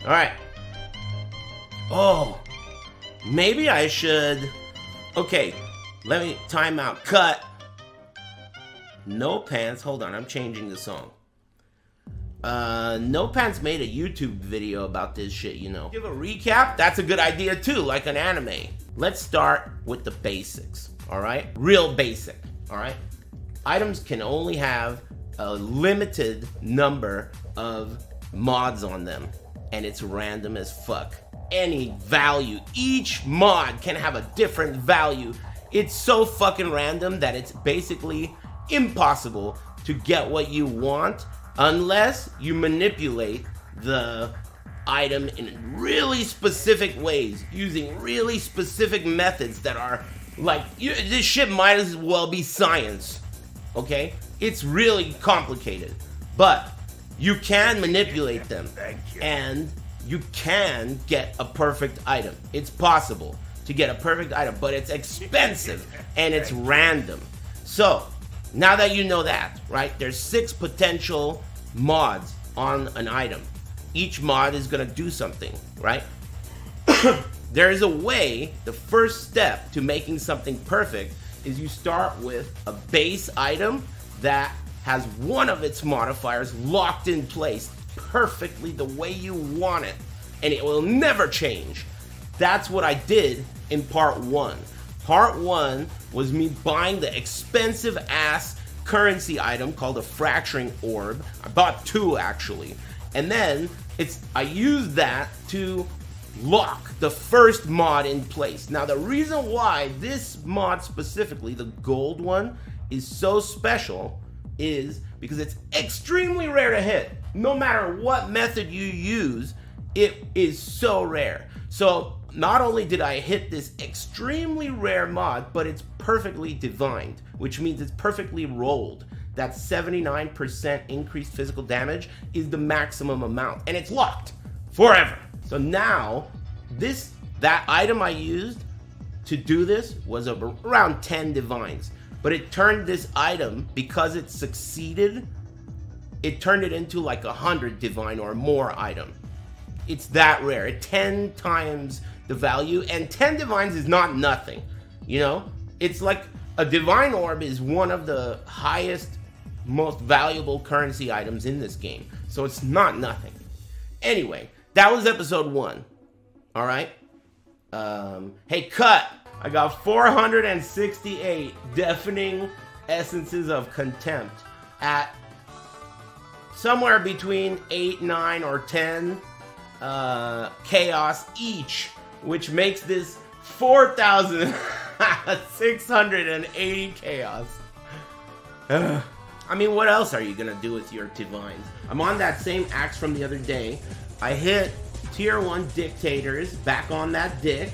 Alright. Oh. Maybe I should... Okay. Let me... Time out. Cut. No Pants. Hold on. I'm changing the song. No Pants made a YouTube video about this shit, you know. Give a recap? That's a good idea too, like an anime. Let's start with the basics, alright? Real basic, alright? Items can only have a limited number of mods on them, and it's random as fuck. Any value, each mod can have a different value. It's so fucking random that it's basically impossible to get what you want unless you manipulate the item in really specific ways, using really specific methods that are like, this shit might as well be science, okay? It's really complicated, but you can manipulate them, and you can get a perfect item. It's possible to get a perfect item, but it's expensive, and it's random. So, now that you know that, right, there's 6 potential mods on an item. Each mod is gonna do something, right? There is a way, the first step to making something perfect is you start with a base item that has one of its modifiers locked in place perfectly the way you want it, and it will never change. That's what I did in part 1. Part 1 was me buying the expensive ass currency item called a fracturing orb. I bought 2 actually, and then I used that to lock the first mod in place. Now the reason why this mod specifically, the gold one, is so special is because it's extremely rare to hit. No matter what method you use, it is so rare. So not only did I hit this extremely rare mod, but it's perfectly divined, which means it's perfectly rolled. That 79% increased physical damage is the maximum amount, and it's locked forever. So now, that item I used to do this was around 10 divines, but it turned this item, because it succeeded, it turned it into like 100 divine or more item. It's that rare. It 10 times the value, and 10 divines is not nothing, you know? It's like a divine orb is one of the highest, most valuable currency items in this game, so it's not nothing. Anyway, that was episode 1. All right. Hey, cut. I got 468 deafening essences of contempt at somewhere between 8, 9, or 10 chaos each, which makes this 4,680 chaos. I mean, what else are you gonna do with your divines? I'm on that same axe from the other day. I hit tier 1 dictators, back on that dick.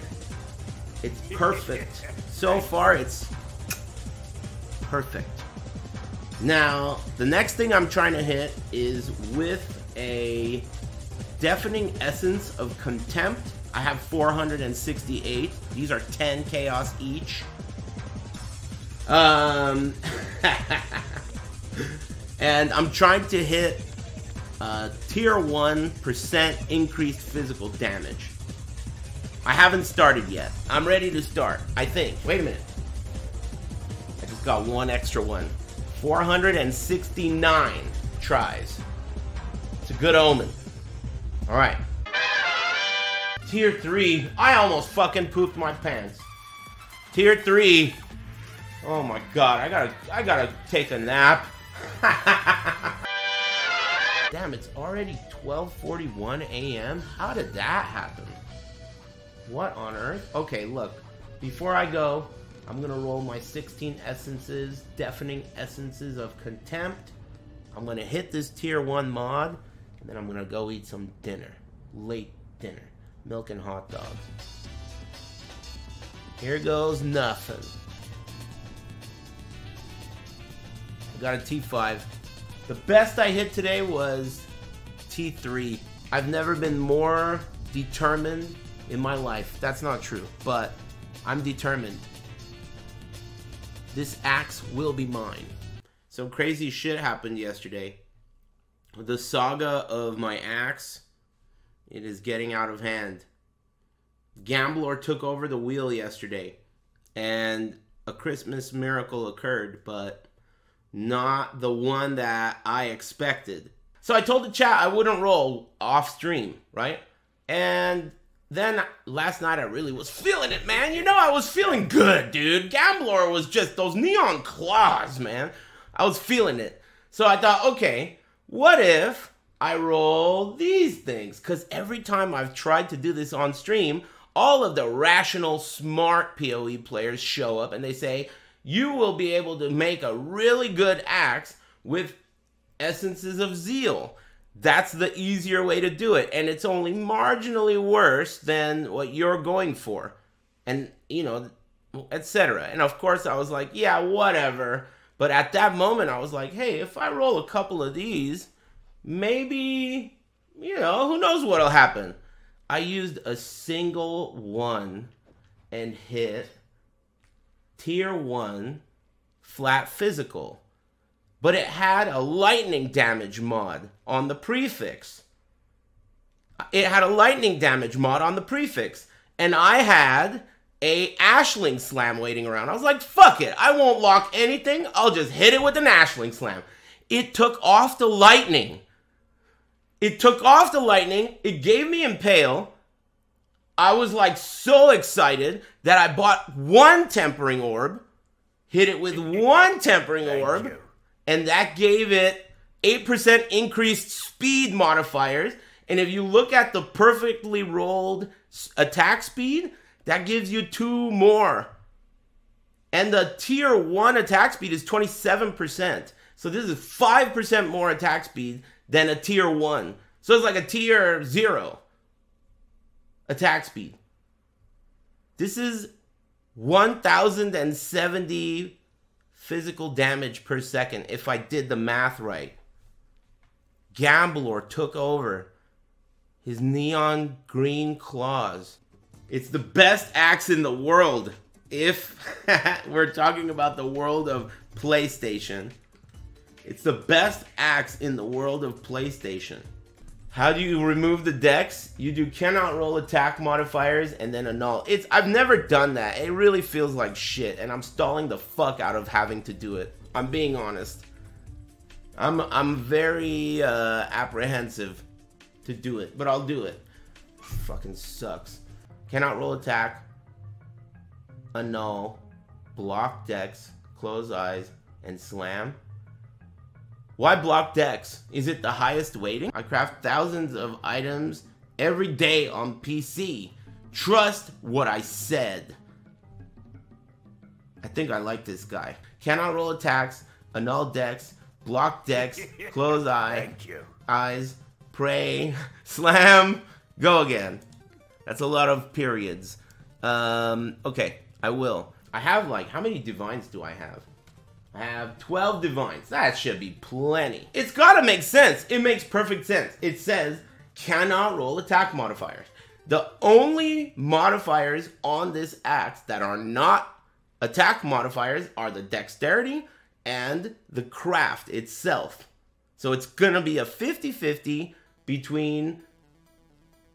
It's perfect. So far, it's perfect. Now, the next thing I'm trying to hit is with a deafening essence of contempt. I have 468. These are 10 chaos each. And I'm trying to hit tier 1% increased physical damage. I haven't started yet. I'm ready to start, I think. Wait a minute. I just got one extra one. 469 tries. It's a good omen. Alright. Tier 3. I almost fucking pooped my pants. Tier 3. Oh my god, I gotta take a nap. Damn, it's already 12:41 a.m. How did that happen? What on earth? Okay, look. Before I go, I'm gonna roll my 16 essences, deafening essences of contempt. I'm gonna hit this tier 1 mod, and then I'm gonna go eat some dinner. Late dinner. Milk and hot dogs. Here goes nothing. I got a T5. The best I hit today was T3. I've never been more determined in my life. That's not true, but I'm determined. This axe will be mine. Some crazy shit happened yesterday. The saga of my axe It is getting out of hand. Gamblor took over the wheel yesterday, and a Christmas miracle occurred, but not the one that I expected. So I told the chat I wouldn't roll off stream, right? And then last night I really was feeling it, man. You know, I was feeling good, dude. Gamblor was just those neon claws, man. I was feeling it. So I thought, okay, what if I roll these things? Because every time I've tried to do this on stream, all of the rational, smart PoE players show up and they say, you will be able to make a really good axe with essences of zeal. That's the easier way to do it. And it's only marginally worse than what you're going for. And, you know, etc. And of course I was like, yeah, whatever. But at that moment I was like, hey, if I roll a couple of these, maybe, you know, who knows what'll happen. I used a single one and hit tier 1 flat physical. But it had a lightning damage mod on the prefix. And I had a Ashling Slam waiting around. I was like, fuck it. I won't lock anything. I'll just hit it with an Ashling Slam. It took off the lightning. It gave me Impale. I was like so excited that I bought one Tempering Orb. Hit it with one Tempering Orb. And that gave it 8% increased speed modifiers. And if you look at the perfectly rolled attack speed, that gives you 2 more. And the tier 1 attack speed is 27%. So this is 5% more attack speed than a tier 1. So it's like a tier 0 attack speed. This is 1,070 physical damage per second if I did the math right. Gamblor took over. His neon green claws. It's the best axe in the world. If we're talking about the world of PlayStation. It's the best axe in the world of PlayStation. How do you remove the dex? You do cannot roll attack modifiers and then annul. I've never done that. It really feels like shit, and I'm stalling the fuck out of having to do it. I'm being honest. I'm very apprehensive to do it, but I'll do it. Fucking sucks. Cannot roll attack, annul, block dex, close eyes, and slam. Why block dex? Is it the highest weighting? I craft thousands of items every day on PC. Trust what I said. I think I like this guy. Cannot roll attacks, annul dex, block dex, close eye, eyes, pray, slam, go again. That's a lot of periods. Okay, I will. I have like, how many divines do I have? I have 12 divines. That should be plenty. It's gotta make sense. It makes perfect sense. It says, cannot roll attack modifiers. The only modifiers on this axe that are not attack modifiers are the dexterity and the craft itself. So it's gonna be a 50-50 between...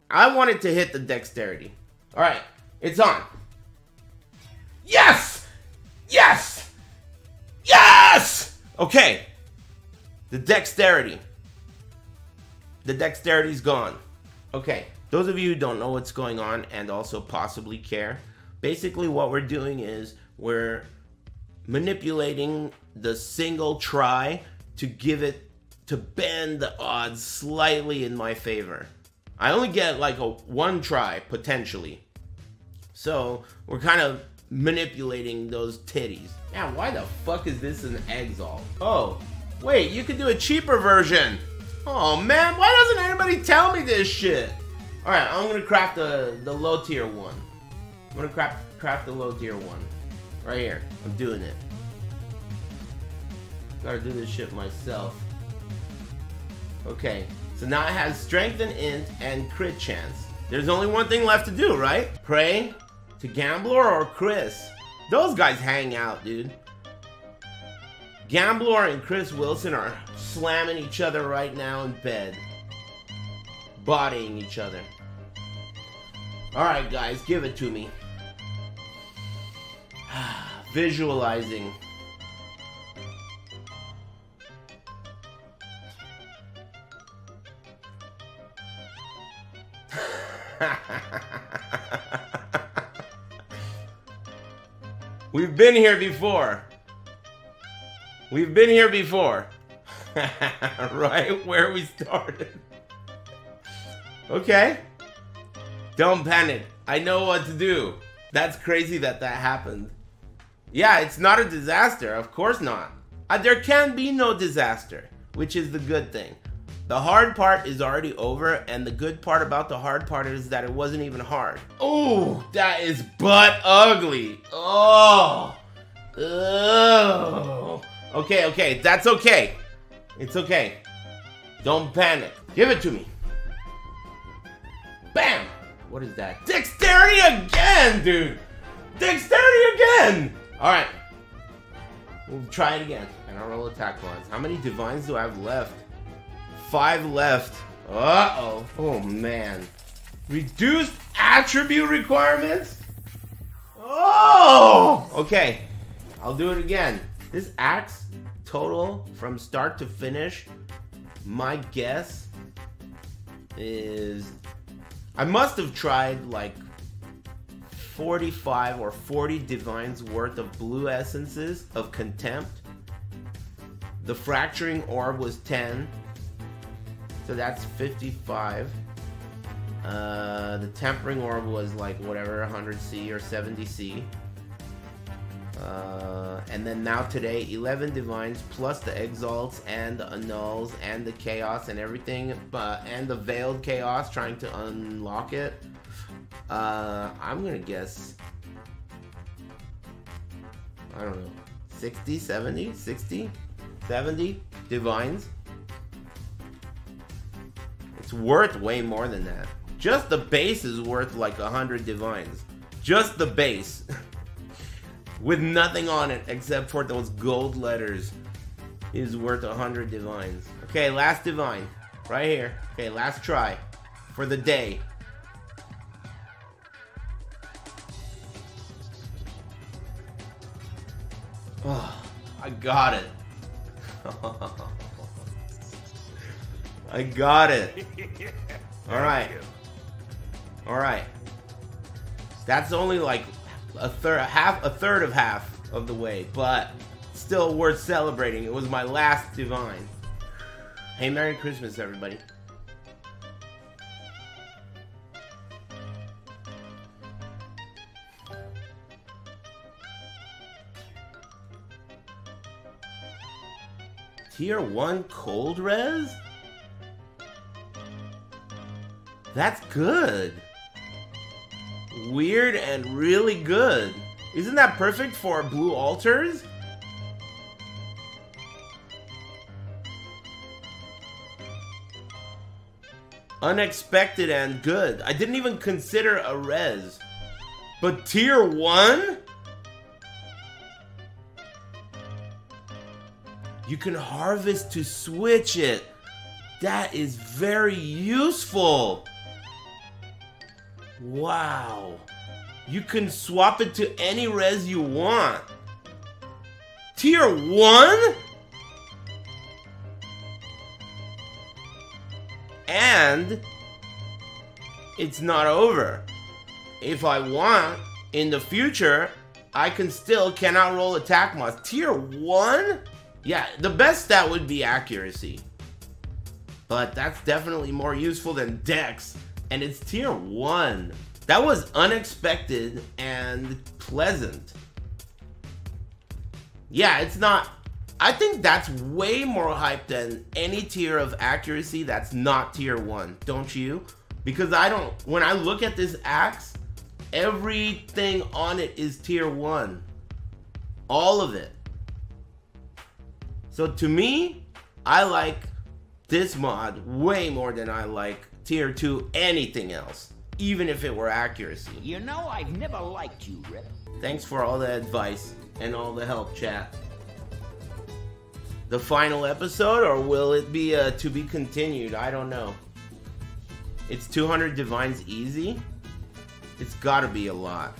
I wanted to hit the dexterity. Alright, it's on. Yes! Yes! Yes! Okay. The dexterity. The dexterity's gone. Okay. Those of you who don't know what's going on and also possibly care, basically what we're doing is we're manipulating the single try to give it, to bend the odds slightly in my favor. I only get like one try, potentially. So we're kind of manipulating those titties. Man, why the fuck is this an exalt? Oh, wait, you could do a cheaper version. Oh man, why doesn't anybody tell me this shit? Alright, I'm gonna craft the low tier one. I'm gonna craft the low tier one. Right here. I'm doing it. Gotta do this shit myself. Okay, so now it has strength and int and crit chance. There's only one thing left to do, right? Pray to Gamblor or Chris. Those guys hang out, dude. Gamblor and Chris Wilson are slamming each other right now in bed. bodying each other. Alright guys, give it to me. Visualizing. We've been here before. We've been here before. Right where we started. Okay. Don't panic. I know what to do. That's crazy that that happened. Yeah, it's not a disaster. Of course not. There can be no disaster, which is the good thing. The hard part is already over, and the good part about the hard part is that it wasn't even hard. Oh, that is butt ugly. Oh. Oh. Okay, okay, that's okay. It's okay. Don't panic. Give it to me. Bam! What is that? Dexterity again, dude! Dexterity again! Alright. We'll try it again. And I'll roll attack ones. How many divines do I have left? 5 left. Uh-oh. Oh, man. Reduced attribute requirements? Oh! Okay. I'll do it again. This axe total from start to finish, my guess is I must have tried like 45 or 40 divines worth of blue essences of contempt. The fracturing orb was 10, so that's 55. The tempering orb was like whatever, 100C or 70C. And then now today, 11 divines plus the exalts and the annuls and the chaos and everything, and the veiled chaos trying to unlock it. I'm gonna guess, I don't know, 60, 70, 60, 70 divines. It's worth way more than that. Just the base is worth like 100 divines. Just the base. With nothing on it except for those gold letters is worth 100 divines. Okay, last divine. Right here. Okay, last try. For the day. Oh, I got it. I got it. Alright. Alright. That's only like a third of half of the way, but still worth celebrating. It was my last divine. Hey, Merry Christmas, everybody. Tier 1 cold res? That's good. Weird and really good. Isn't that perfect for blue altars? Unexpected and good. I didn't even consider a res. But tier 1? You can harvest to switch it. That is very useful. Wow. You can swap it to any res you want. Tier 1? And it's not over. If I want, in the future, I cannot roll attack mods. Tier 1? Yeah, the best stat would be accuracy. But that's definitely more useful than dex. And it's tier 1. That was unexpected and pleasant. Yeah, it's not... I think that's way more hype than any tier of accuracy that's not tier 1. Don't you? Because I don't... When I look at this axe, everything on it is tier 1. All of it. So to me, I like this mod way more than I like tier 2 anything else, even if it were accuracy. You know, I've never liked you, Rip. Thanks for all the advice and all the help, chat. The final episode, or will it be to be continued? I don't know. It's 200 divines easy. It's gotta be a lot.